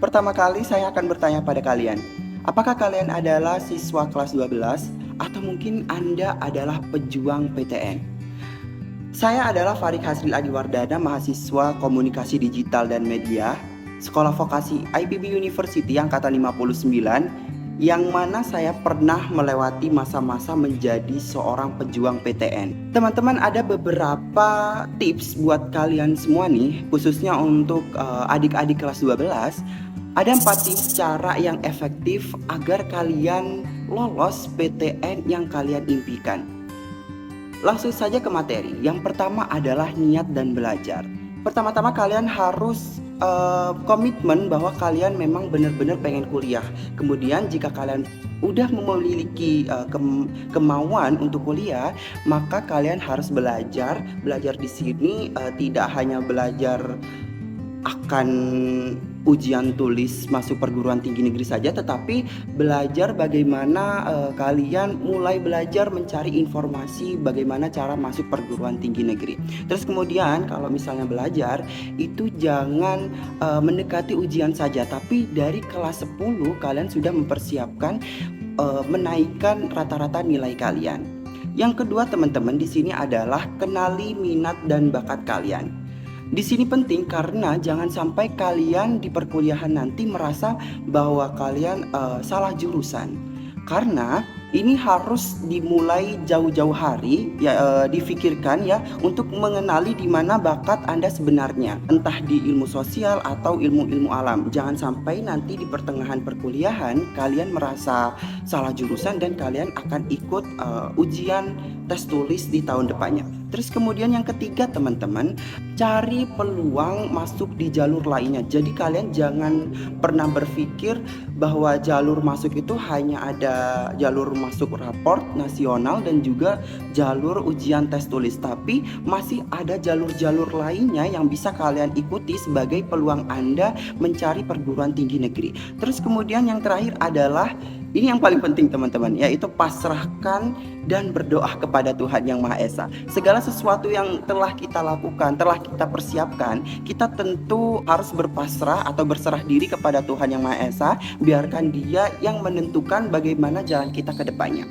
Pertama kali saya akan bertanya pada kalian, apakah kalian adalah siswa kelas 12 atau mungkin Anda adalah pejuang PTN? Saya adalah Farid Hasril Adiwardana, mahasiswa Komunikasi Digital dan Media, Sekolah Vokasi IPB University Angkatan 59, yang mana saya pernah melewati masa-masa menjadi seorang pejuang PTN. Teman-teman, ada beberapa tips buat kalian semua nih, khususnya untuk adik-adik kelas 12. Ada 4 tips cara yang efektif agar kalian lolos PTN yang kalian impikan. Langsung saja ke materi. Yang pertama adalah niat dan belajar. Pertama-tama kalian harus komitmen bahwa kalian memang benar-benar pengen kuliah. Kemudian jika kalian udah memiliki kemauan untuk kuliah, maka kalian harus belajar. Belajar di sini tidak hanya belajar akan ujian tulis masuk perguruan tinggi negeri saja, tetapi belajar bagaimana kalian mulai belajar mencari informasi bagaimana cara masuk perguruan tinggi negeri. Terus kemudian kalau misalnya belajar itu jangan mendekati ujian saja, tapi dari kelas 10 kalian sudah mempersiapkan menaikkan rata-rata nilai kalian. Yang kedua teman-teman di sini adalah kenali minat dan bakat kalian. Di sini penting karena jangan sampai kalian di perkuliahan nanti merasa bahwa kalian salah jurusan. Karena ini harus dimulai jauh-jauh hari ya, difikirkan ya untuk mengenali di mana bakat Anda sebenarnya, entah di ilmu sosial atau ilmu-ilmu alam. Jangan sampai nanti di pertengahan perkuliahan kalian merasa salah jurusan dan kalian akan ikut ujian tes tulis di tahun depannya. Terus kemudian yang ketiga teman-teman, cari peluang masuk di jalur lainnya. Jadi kalian jangan pernah berpikir bahwa jalur masuk itu hanya ada jalur masuk raport nasional dan juga jalur ujian tes tulis, tapi masih ada jalur-jalur lainnya yang bisa kalian ikuti sebagai peluang Anda mencari perguruan tinggi negeri. Terus kemudian yang terakhir adalah ini yang paling penting teman-teman, yaitu pasrahkan dan berdoa kepada Tuhan Yang Maha Esa. Segala sesuatu yang telah kita lakukan, telah kita persiapkan, kita tentu harus berpasrah atau berserah diri kepada Tuhan Yang Maha Esa. Biarkan Dia yang menentukan bagaimana jalan kita ke depannya.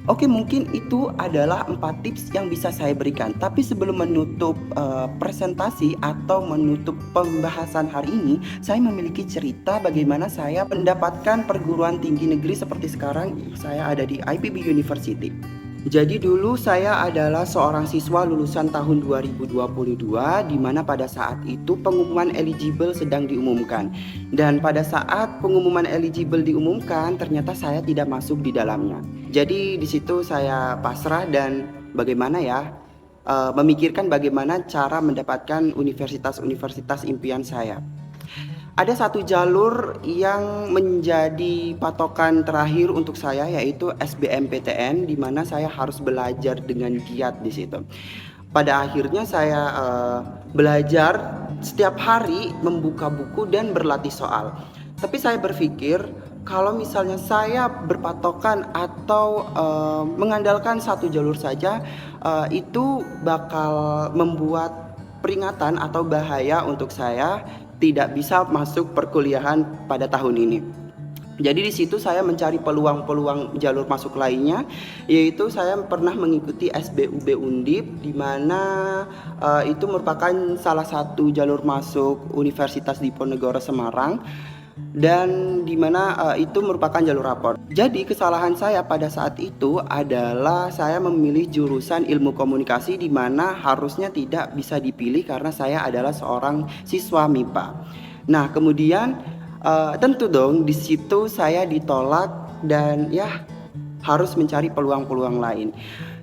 Oke, mungkin itu adalah 4 tips yang bisa saya berikan. Tapi sebelum menutup presentasi atau menutup pembahasan hari ini, saya memiliki cerita bagaimana saya mendapatkan perguruan tinggi negeri seperti sekarang saya ada di IPB University. Jadi dulu saya adalah seorang siswa lulusan tahun 2022, di mana pada saat itu pengumuman eligible sedang diumumkan. Dan pada saat pengumuman eligible diumumkan, ternyata saya tidak masuk di dalamnya. Jadi di situ saya pasrah dan bagaimana ya, memikirkan bagaimana cara mendapatkan universitas-universitas impian saya. Ada satu jalur yang menjadi patokan terakhir untuk saya, yaitu SBMPTN, di mana saya harus belajar dengan giat di situ. Pada akhirnya saya belajar setiap hari, membuka buku dan berlatih soal. Tapi saya berpikir kalau misalnya saya berpatokan atau mengandalkan satu jalur saja, itu bakal membuat peringatan atau bahaya untuk saya tidak bisa masuk perkuliahan pada tahun ini. Jadi di situ saya mencari peluang-peluang jalur masuk lainnya, yaitu saya pernah mengikuti SBUB Undip, di mana itu merupakan salah satu jalur masuk Universitas Diponegoro Semarang, dan dimana itu merupakan jalur raport. Jadi kesalahan saya pada saat itu adalah saya memilih jurusan ilmu komunikasi, di mana harusnya tidak bisa dipilih karena saya adalah seorang siswa MIPA. Nah kemudian tentu dong di situ saya ditolak dan ya harus mencari peluang-peluang lain.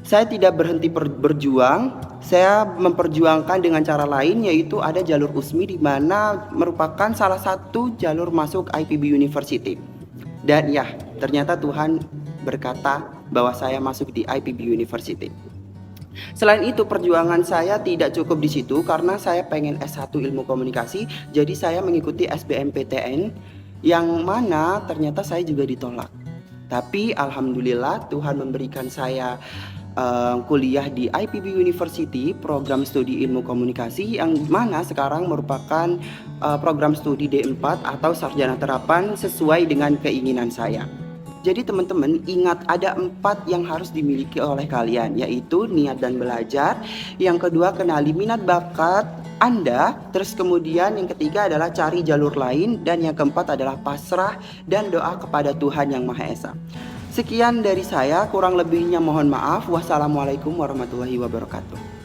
Saya tidak berhenti berjuang, saya memperjuangkan dengan cara lain, yaitu ada jalur USMI, di mana merupakan salah satu jalur masuk IPB University. Dan ya, ternyata Tuhan berkata bahwa saya masuk di IPB University. Selain itu, perjuangan saya tidak cukup di situ karena saya pengen S1 Ilmu Komunikasi, jadi saya mengikuti SBMPTN, yang mana ternyata saya juga ditolak. Tapi alhamdulillah Tuhan memberikan saya kuliah di IPB University, program studi ilmu komunikasi, yang mana sekarang merupakan program studi D4 atau sarjana terapan sesuai dengan keinginan saya. Jadi teman-teman ingat, ada 4 yang harus dimiliki oleh kalian, yaitu niat dan belajar. Yang kedua, kenali minat bakat Anda. Terus kemudian yang ketiga adalah cari jalur lain. Dan yang keempat adalah pasrah dan doa kepada Tuhan Yang Maha Esa. Sekian dari saya, kurang lebihnya mohon maaf. Wassalamualaikum warahmatullahi wabarakatuh.